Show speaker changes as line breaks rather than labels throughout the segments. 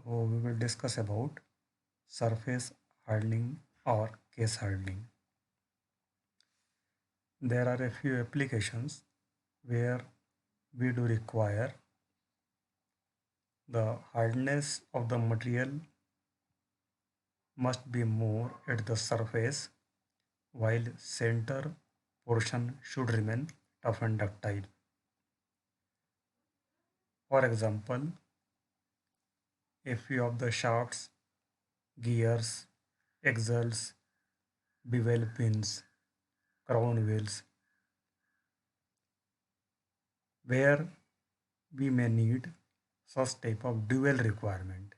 We will discuss about surface hardening or case hardening. There are a few applications where we do require the hardness of the material must be more at the surface while center portion should remain tough and ductile. For example, a few of the shafts, gears, axles, bevel pins, crown wheels, where we may need such type of dual requirement.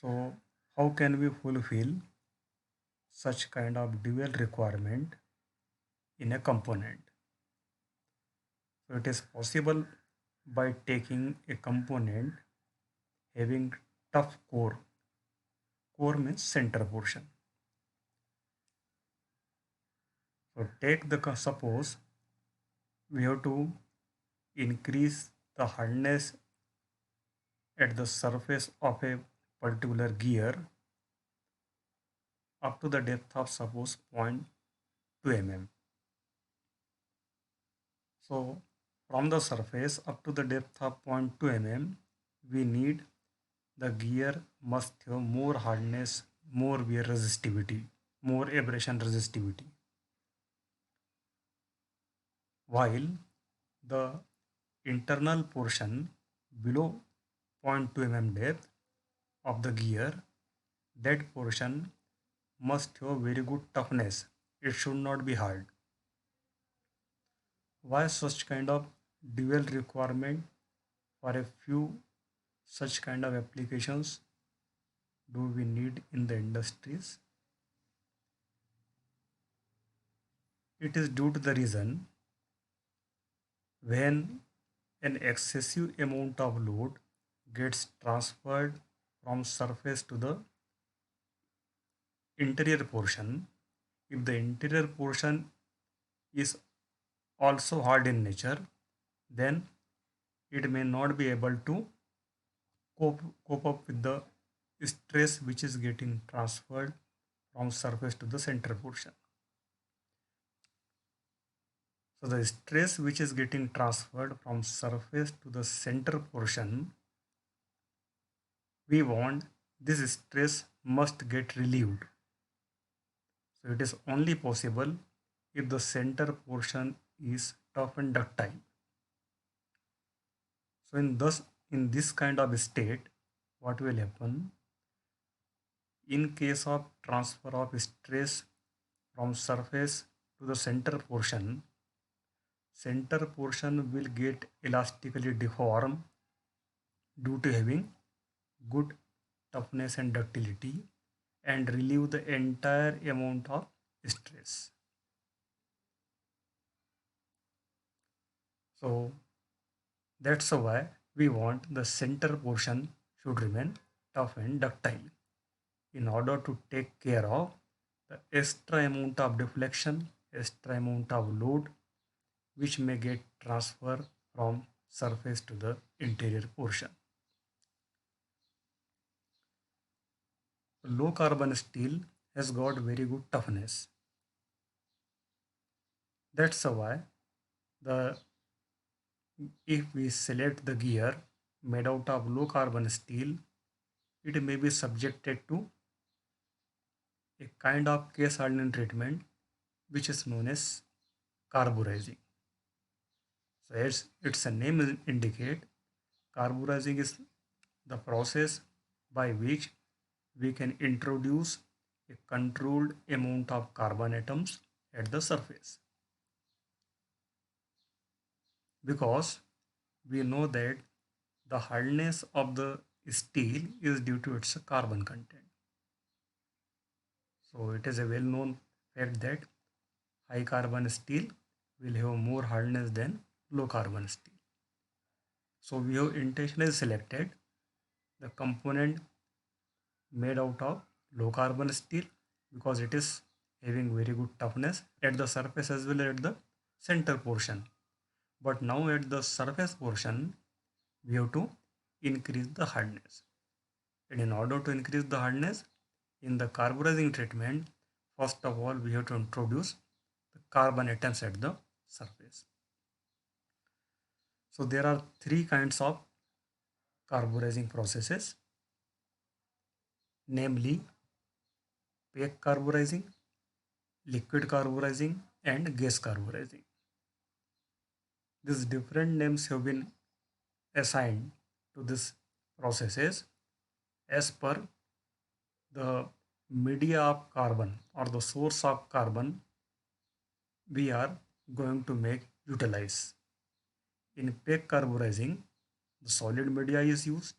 So how can we fulfill such kind of dual requirement in a component? So it is possible by taking a component having tough core. Core means center portion. So take the suppose we have to increase the hardness at the surface of a particular gear up to the depth of suppose zero point 0.2 mm. So from the surface up to the depth of zero point 0.2 mm, we need the gear must have more hardness, more wear resistivity, more abrasion resistivity. While the internal portion below zero point 0.2 mm depth of the gear, that portion must have very good toughness. It should not be hard. Why such kind of dual requirement for a few such kind of applications do we need in the industries? It is due to the reason when an excessive amount of load gets transferred from surface to the interior portion, if the interior portion is also hard in nature, then it may not be able to cope up with the stress which is getting transferred from surface to the center portion. So the stress which is getting transferred from surface to the center portion, we want this stress must get relieved. So it is only possible if the center portion is tough and ductile. So in this kind of state, what will happen in case of transfer of stress from surface to the center portion will get elastically deformed due to having good toughness and ductility and relieve the entire amount of stress. So that's why we want the center portion should remain tough and ductile in order to take care of the extra amount of deflection, extra amount of load which may get transferred from surface to the interior portion. Low carbon steel has got very good toughness. That's why the if we select the gear made out of low carbon steel, it may be subjected to a kind of case hardening treatment which is known as carburizing. So as its name indicate, carburizing is the process by which we can introduce a controlled amount of carbon atoms at the surface, because we know that the hardness of the steel is due to its carbon content. So it is a well known fact that high carbon steel will have more hardness than low carbon steel. So we have intentionally selected the component made out of low carbon steel because it is having very good toughness at the surface as well as at the center portion. But now at the surface portion, we have to increase the hardness. And in order to increase the hardness, in the carburizing treatment, first of all, we have to introduce the carbon atoms at the surface. So there are three kinds of carburizing processes, namely PEG carburizing, liquid carburizing, and gas carburizing. These different names have been assigned to these processes as per the media of carbon or the source of carbon we are going to make utilize. In PEG carburizing, the solid media is used.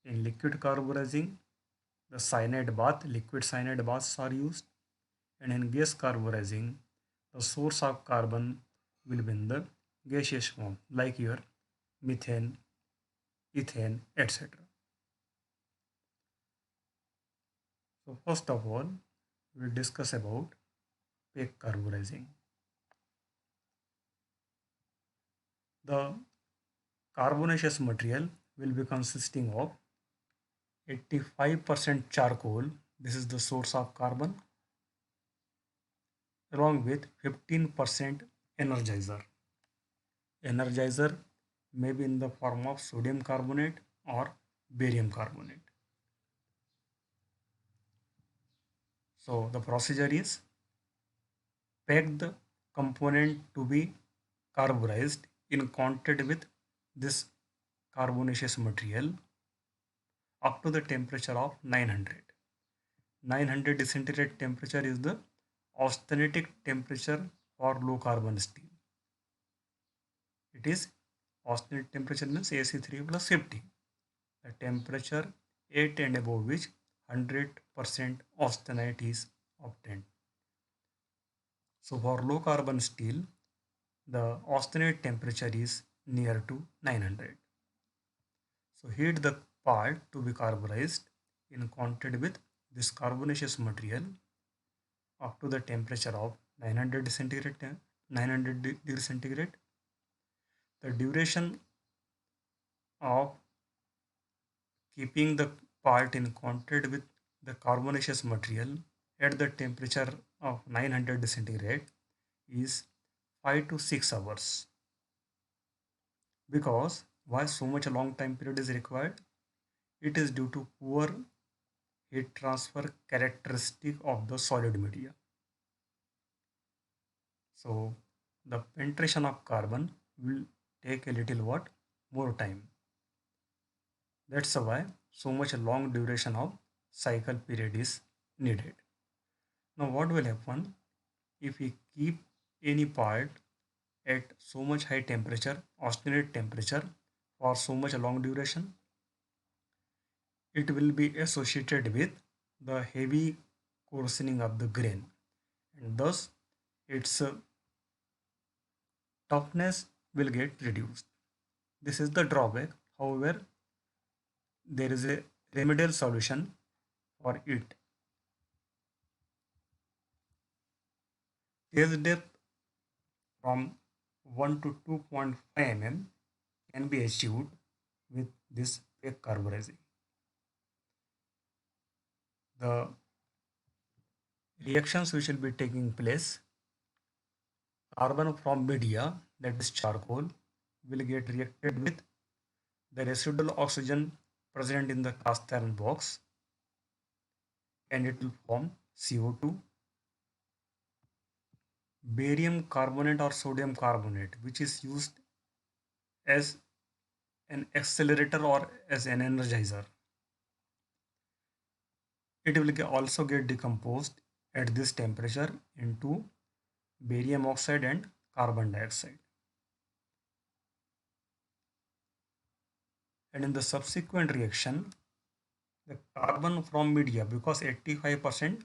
In liquid carburizing, the cyanide bath, liquid cyanide baths are used. And in gas carburizing, the source of carbon will be in the gaseous form, like your methane, ethane, etc. So first of all, we'll discuss about PEG carburizing. The carbonaceous material will be consisting of 85% charcoal, this is the source of carbon, along with 15% energizer. Energizer may be in the form of sodium carbonate or barium carbonate. So the procedure is pack the component to be carburized in contact with this carbonaceous material up to the temperature of 900. 900 centigrade temperature is the austenitic temperature for low carbon steel. It is austenitic temperature means AC3 plus 50. The temperature 8 and above which 100% austenite is obtained. So for low carbon steel, the austenite temperature is near to 900. So heat the part to be carburized in contact with this carbonaceous material up to the temperature of 900 centigrade, 900 degree centigrade. The duration of keeping the part in contact with the carbonaceous material at the temperature of 900 centigrade is 5 to 6 hours. Because why so much a long time period is required? It is due to poor heat transfer characteristic of the solid media. So the penetration of carbon will take a little what more time. That's why so much a long duration of cycle period is needed. Now what will happen if we keep any part at so much high temperature, austenite temperature for so much a long duration? It will be associated with the heavy coarsening of the grain, and thus its toughness will get reduced. This is the drawback. However, there is a remedial solution for it. Phase depth from 1 to 2.5 mm can be achieved with this fake carburizing. The reactions which will be taking place, carbon from media, that is charcoal, will get reacted with the residual oxygen present in the cast iron box, and it will form CO2, barium carbonate or sodium carbonate, which is used as an accelerator or as an energizer. It will also get decomposed at this temperature into barium oxide and carbon dioxide. And in the subsequent reaction, the carbon from media, because 85%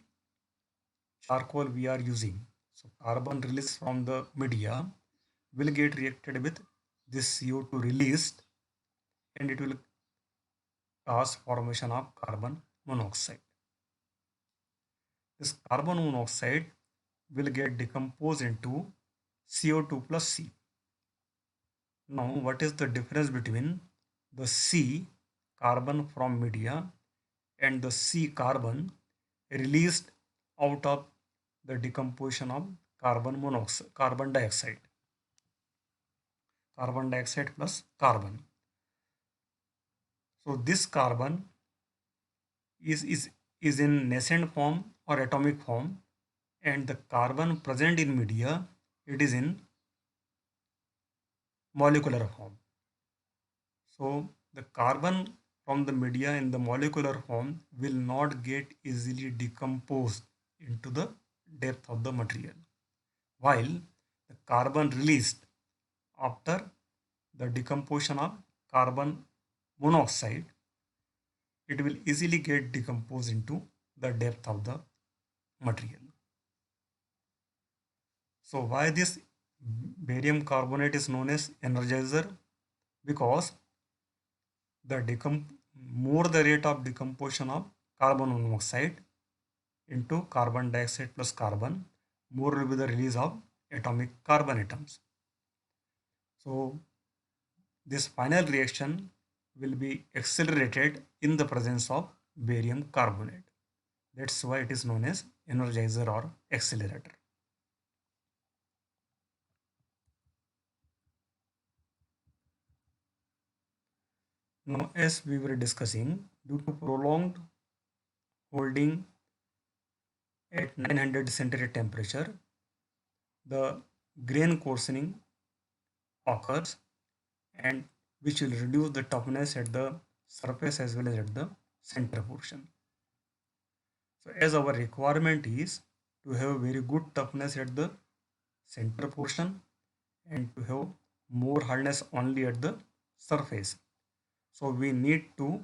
charcoal we are using, so carbon released from the media will get reacted with this CO2 released, and it will cause formation of carbon monoxide. This carbon monoxide will get decomposed into CO2 plus C. Now, what is the difference between the C carbon from media and the C carbon released out of the decomposition of carbon dioxide plus carbon. So this carbon is, is, is in nascent form or atomic form, and the carbon present in media, it is in molecular form. So the carbon from the media in the molecular form will not get easily decomposed into the depth of the material, while the carbon released after the decomposition of carbon monoxide, it will easily get decomposed into the depth of the material. So why this barium carbonate is known as energizer? Because the more the rate of decomposition of carbon monoxide into carbon dioxide plus carbon, more will be the release of atomic carbon atoms. So this final reaction will be accelerated in the presence of barium carbonate. That's why it is known as energizer or accelerator. Now, as we were discussing, due to prolonged holding at 900 centigrade temperature, the grain coarsening occurs, and which will reduce the toughness at the surface as well as at the center portion. So as our requirement is to have very good toughness at the center portion and to have more hardness only at the surface. So we need to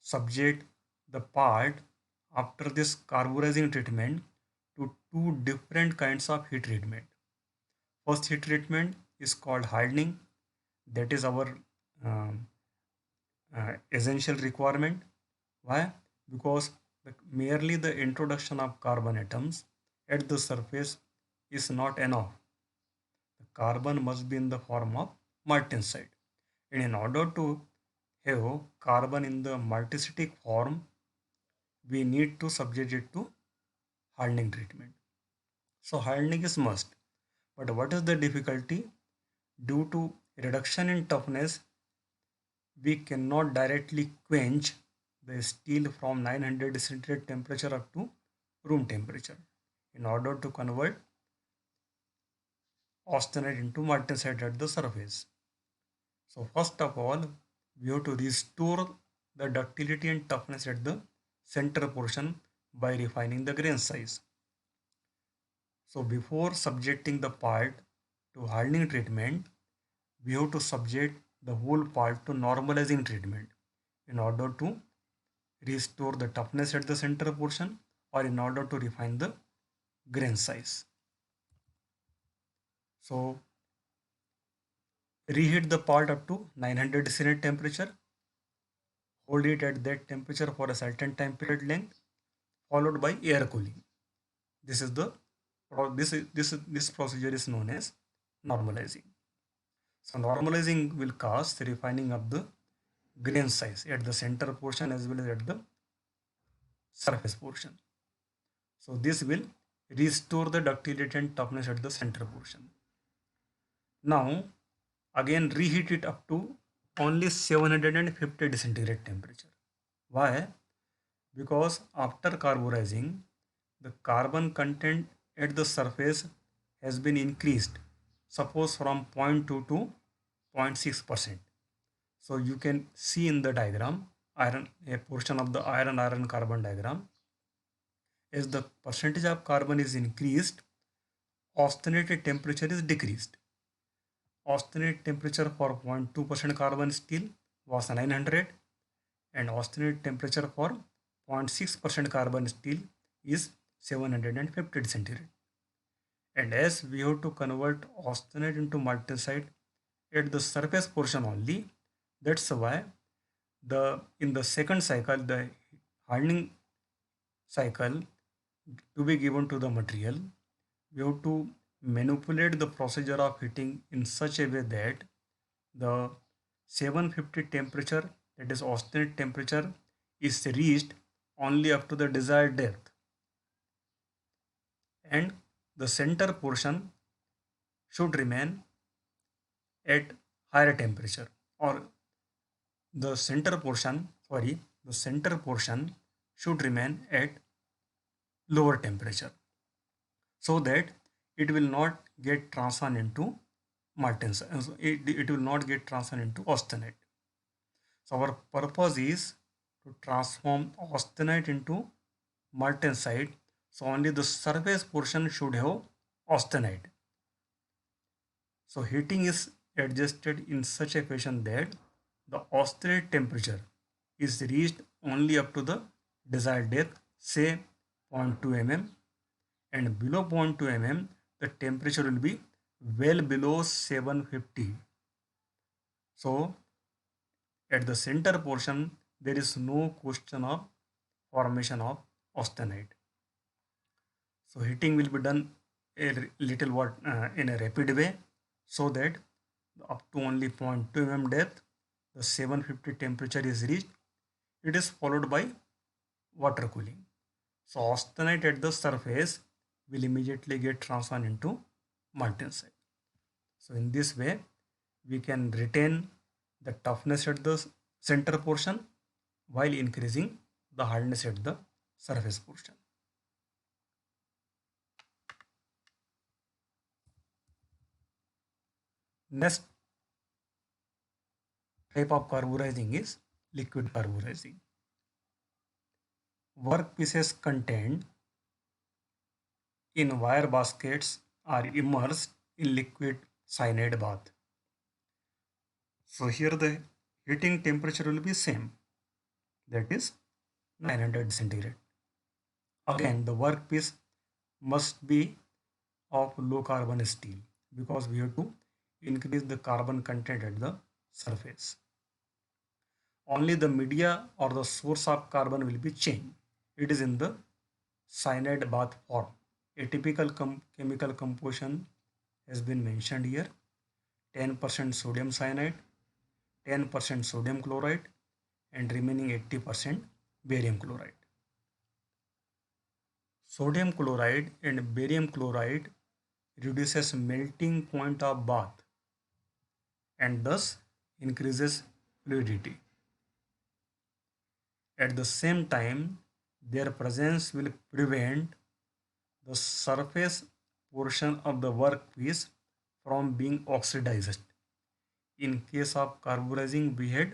subject the part after this carburizing treatment to two different kinds of heat treatment. First heat treatment is called hardening. That is our um, essential requirement. Why? Because merely the introduction of carbon atoms at the surface is not enough. The carbon must be in the form of martensite. And in order to have carbon in the multicytic form, we need to subject it to hardening treatment. So hardening is must. But what is the difficulty? Due to reduction in toughness, we cannot directly quench the steel from 900 centigrade temperature up to room temperature in order to convert austenite into martensite at the surface. So first of all, we have to restore the ductility and toughness at the center portion by refining the grain size. So before subjecting the part to hardening treatment, we have to subject the whole part to normalizing treatment in order to restore the toughness at the center portion or in order to refine the grain size. So reheat the part up to 900 Celsius temperature, hold it at that temperature for a certain time period length, followed by air cooling. This is the this procedure is known as normalizing. So normalizing will cause the refining of the grain size at the center portion as well as at the surface portion. So this will restore the ductility and toughness at the center portion. Now again reheat it up to only 750 centigrade temperature. Why? Because after carburizing, the carbon content at the surface has been increased, suppose from 0.2 to 0.6%. So you can see in the diagram, iron a portion of the iron carbon diagram, as the percentage of carbon is increased, austenitic temperature is decreased. Austenite temperature for 0.2% carbon steel was 900, and austenite temperature for 0.6% carbon steel is 750 centigrade. And as we have to convert austenite into martensite at the surface portion only, that's why the in the second cycle, the hardening cycle, to be given to the material, we have to manipulate the procedure of heating in such a way that the 750 temperature, that is austenite temperature, is reached only up to the desired depth, and the center portion should remain at higher temperature, or the center portion should remain at lower temperature, so that it will not get transferred into martensite. It will not get transferred into austenite. So our purpose is to transform austenite into martensite. So only the surface portion should have austenite. So heating is adjusted in such a fashion that the austenite temperature is reached only up to the desired depth, say zero point 0.2 mm, and below zero point 0.2 mm the temperature will be well below 750. So at the center portion there is no question of formation of austenite. So heating will be done little in a rapid way, so that up to only zero point 0.2 mm depth the 750 temperature is reached. It is followed by water cooling. So austenite at the surface will immediately get transformed into martensite. So in this way we can retain the toughness at the center portion while increasing the hardness at the surface portion. Next type of carburizing is liquid carburizing. Workpieces contained in wire baskets are immersed in liquid cyanide bath. So here the heating temperature will be same, that is 900 centigrade. Again the workpiece must be of low carbon steel, because we have to increase the carbon content at the surface. Only the media or the source of carbon will be changed. It is in the cyanide bath form. A typical chemical composition has been mentioned here: 10% sodium cyanide, 10% sodium chloride, and remaining 80% barium chloride. Sodium chloride and barium chloride reduces melting point of bath and thus increases fluidity. At the same time, their presence will prevent the surface portion of the workpiece from being oxidized. In case of carburizing, we had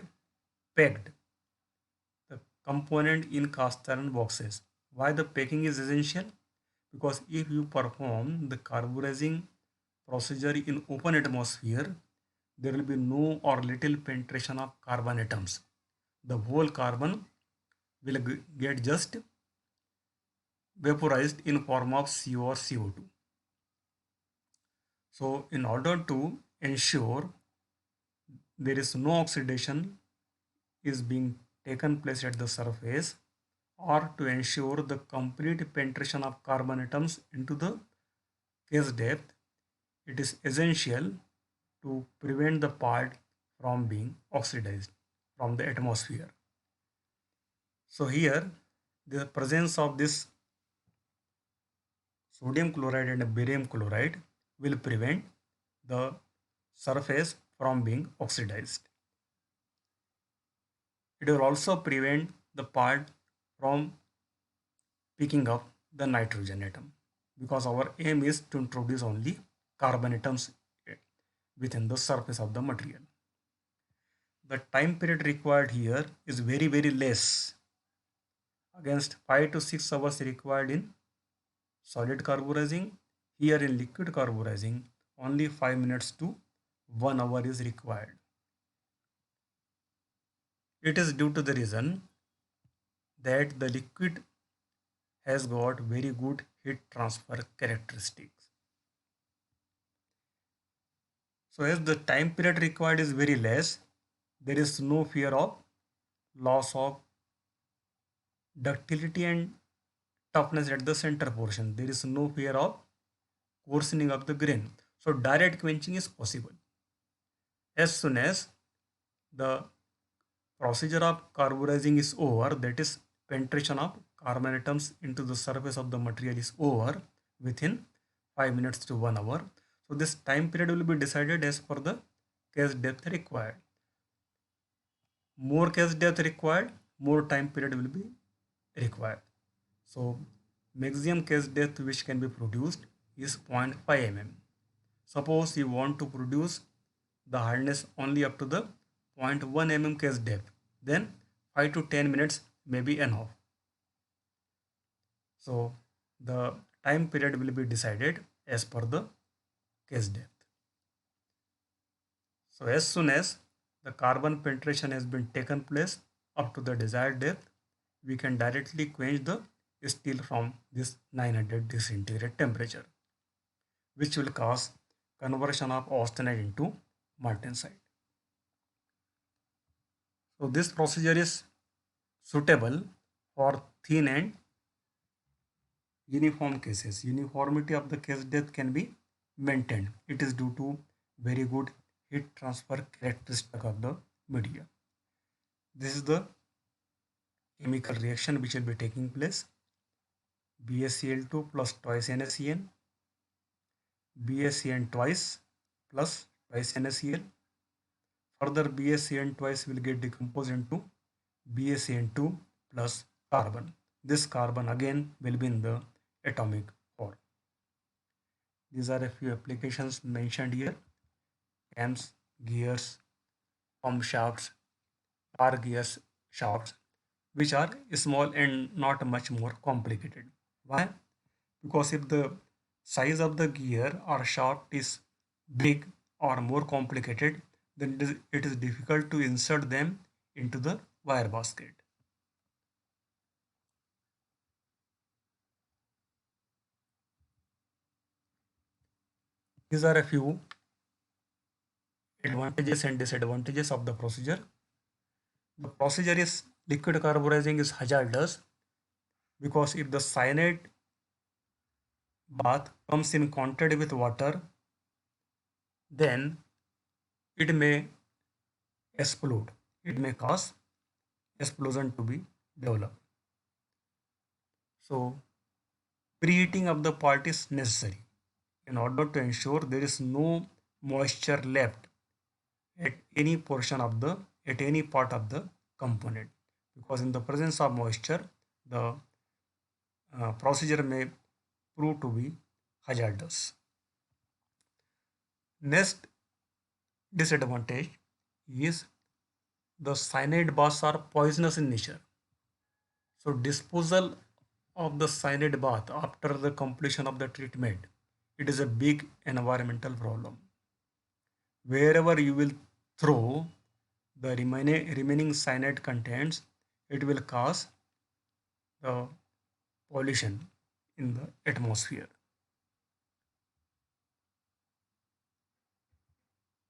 packed the component in cast iron boxes. Why the packing is essential? Because if you perform the carburizing procedure in open atmosphere, there will be no or little penetration of carbon atoms. The whole carbon will get just vaporized in form of CO or CO2. So in order to ensure there is no oxidation is being taken place at the surface, or to ensure the complete penetration of carbon atoms into the case depth, it is essential to prevent the part from being oxidized from the atmosphere. So here the presence of this sodium chloride and barium chloride will prevent the surface from being oxidized. It will also prevent the part from picking up the nitrogen atom, because our aim is to introduce only carbon atoms within the surface of the material. The time period required here is very less, against 5 to 6 hours required in solid carburizing. Here in liquid carburizing only 5 minutes to 1 hour is required. It is due to the reason that the liquid has got very good heat transfer characteristics. So as the time period required is very less, there is no fear of loss of ductility and toughness at the center portion. There is no fear of coarsening of the grain. So direct quenching is possible. As soon as the procedure of carburizing is over, that is penetration of carbon atoms into the surface of the material is over within 5 minutes to 1 hour. So this time period will be decided as per the case depth required. More case depth required, more time period will be required. So maximum case depth which can be produced is 0.5 mm. Suppose you want to produce the hardness only up to the 0.1 mm case depth, then 5 to 10 minutes may be enough. So the time period will be decided as per the case depth. So as soon as the carbon penetration has been taken place up to the desired depth, we can directly quench the steel from this 900 degree centigrade temperature, which will cause conversion of austenite into martensite. So this procedure is suitable for thin and uniform cases. Uniformity of the case depth can be maintained. It is due to very good heat transfer characteristic of the media. This is the chemical reaction which will be taking place. BaCl2 plus twice NaCN, BaCN twice plus twice NaCl. Further BaCN twice will get decomposed into BaCN2 plus carbon. This carbon again will be in the atomic form. These are a few applications mentioned here: cams, gears, pump shafts, car gears shafts, which are small and not much more complicated. Why? Because if the size of the gear or shaft is big or more complicated, then it is difficult to insert them into the wire basket. These are a few advantages and disadvantages of the procedure. The procedure is liquid carburizing is hazardous because if the cyanide bath comes in contact with water, then it may explode. It may cause explosion to be developed. So preheating of the part is necessary in order to ensure there is no moisture left at any portion of the at any part of the component, because in the presence of moisture the procedure may prove to be hazardous. Next disadvantage is the cyanide baths are poisonous in nature. So disposal of the cyanide bath after the completion of the treatment, it is a big environmental problem. Wherever you will throw the remaining cyanide contents, it will cause the pollution in the atmosphere.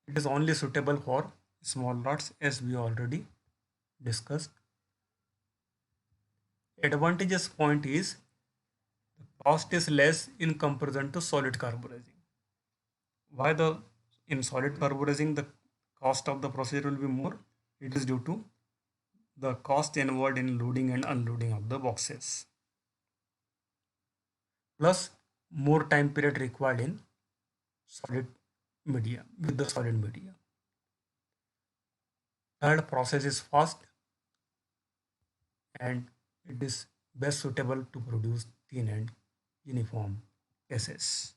It is only suitable for small lots as we already discussed. Advantageous point is cost is less in comparison to solid carburizing. Why the in solid carburizing the cost of the procedure will be more? It is due to the cost involved in loading and unloading of the boxes, plus more time period required in solid media with the solid media. Third, process is fast and it is best suitable to produce thin and uniform cases.